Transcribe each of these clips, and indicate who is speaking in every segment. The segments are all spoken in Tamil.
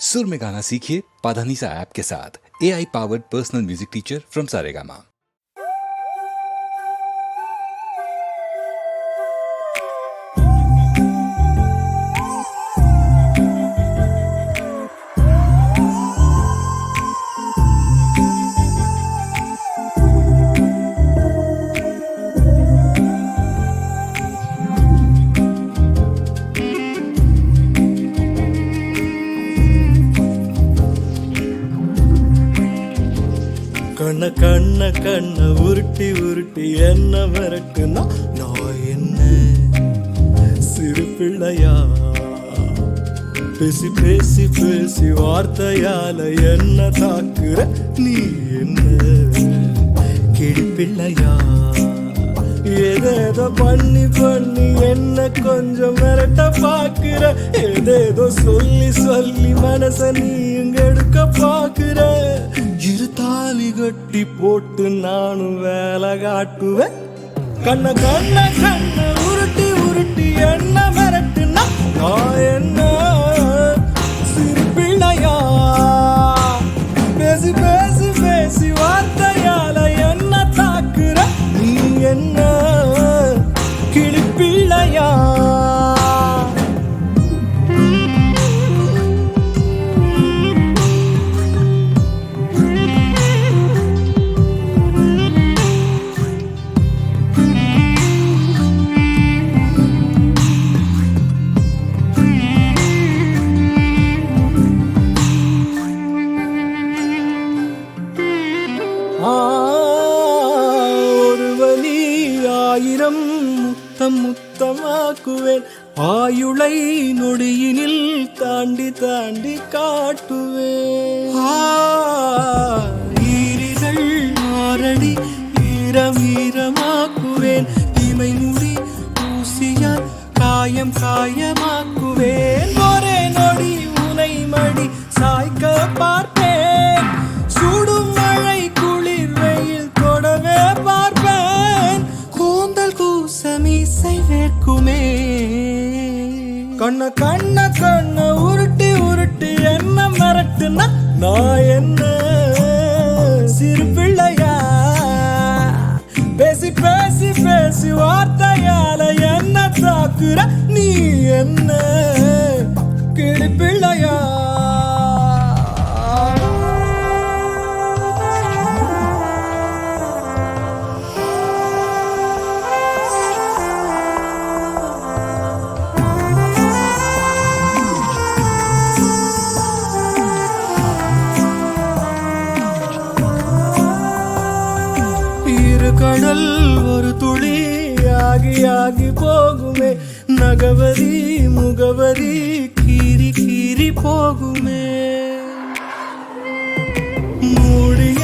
Speaker 1: सुर में गाना सीखिए पाधानीसा ऐप के साथ। AI powered personal music teacher from Saregama.
Speaker 2: கண்ண கண்ண கண்ண உருட்டி உருட்டி என்ன மிரட்டுனா நான் என்ன சிறு பிள்ளையா? பேசி பேசி பேசி வார்த்தையால என்ன தாக்குற நீ என்ன கிளி பிள்ளையா? ஏதேதோ பண்ணி பண்ணி என்ன கொஞ்சம் மிரட்ட பாக்குற, ஏதேதோ சொல்லி சொல்லி மனச நீ இங்க எடுக்க பாக்குற. இரு தாலி கட்டி போட்டு நானும் வேலை காட்டுவேன். கண்ண கண்ண கண்ண உருட்டி உருட்டி என்ன மிரட்டுனா நான் என்ன சிறு பிள்ளையா? பேசி பேசி பேசி வார்த்தையால என்ன தாக்குற நீ என்ன கிளி பிள்ளையா? ஒரு வலி ஆயிரம் முத்தம் முத்தமாக்குவேன், ஆயுளை நொடியினில் தாண்டி தாண்டி காட்டுவேன். ஈரிகள் மாரடி ஈரம் ஈரமாக்குவேன், இமை முடி ஊசியால் காயம் காயமாக்குவேன். ஒரே நொடி உனை மடி சாய்க்க பார்ப்பேன், சுடும் மழை குளிர் வெயில் தொடவே பார்ப்பேன். கூந்தல் கூசமீசை வேர்க்குமே. கண்ண கண்ண கண்ண உருட்டி உருட்டி என்ன மிரட்டுனா நான் என்ன சிறு பிள்ளையா? பேசி பேசி பேசி வார்த்தையால என்ன தாக்குற நீ என்ன கிளி பிள்ளையா? கடல் ஒரு துளி ஆகி ஆகி போகுமே, நகவரி முகவரி கீறி கீறி போகுமே. மூடிய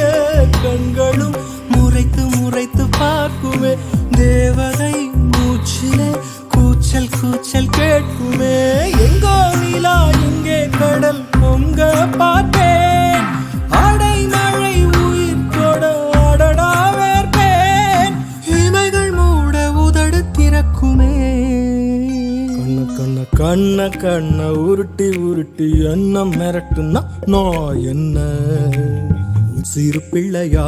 Speaker 2: கண்களும் முறைத்து முறைத்து பார்க்குமே, தேவதை மூச்சிலே கூச்சல் கூச்சல் கேட்குமே. எங்கோ நிலா இங்கே கடல் பொங்க பார்ப்பேன், அடை மழை உயிர் தொட அடடா வேர்ப்பேன். இமைகள் மூட உதடு திறக்குமே. கண்ண கண்ண கண்ண கண்ண உருட்டி உருட்டி என்ன மிரட்டுனா நான் என்ன சிறு பிள்ளையா?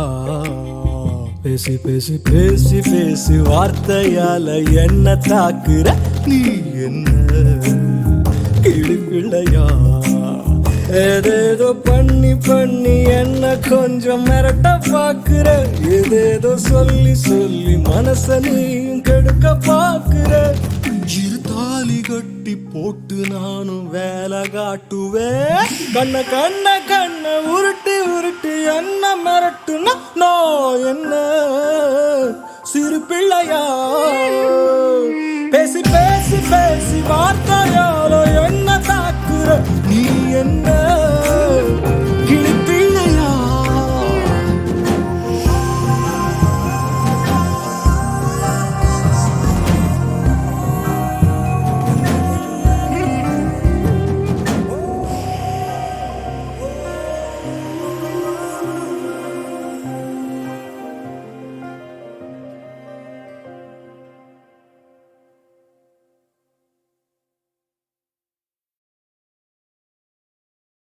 Speaker 2: பேசி பேசி பேசி பேசி வார்த்தையால என்ன தாக்குற நீ என்ன கிளி பிள்ளையா? ஏதேதோ பண்ணி பண்ணி என்ன கொஞ்சம் மிரட்ட பாக்குற, ஏதேதோ சொல்லி சொல்லி மனச நீ கெடுக்க பாக்குற. இரு தாலி கட்டி போட்டு நானும் வேலை காட்டுவேன். கண்ண கண்ண கண்ண உருட்டி உருட்டி என்ன மிரட்டுனா நான் என்ன சிறு பிள்ளையா? பேசி பேசி பேசி வார்த்தையால என்ன தாக்குற நீ என்ன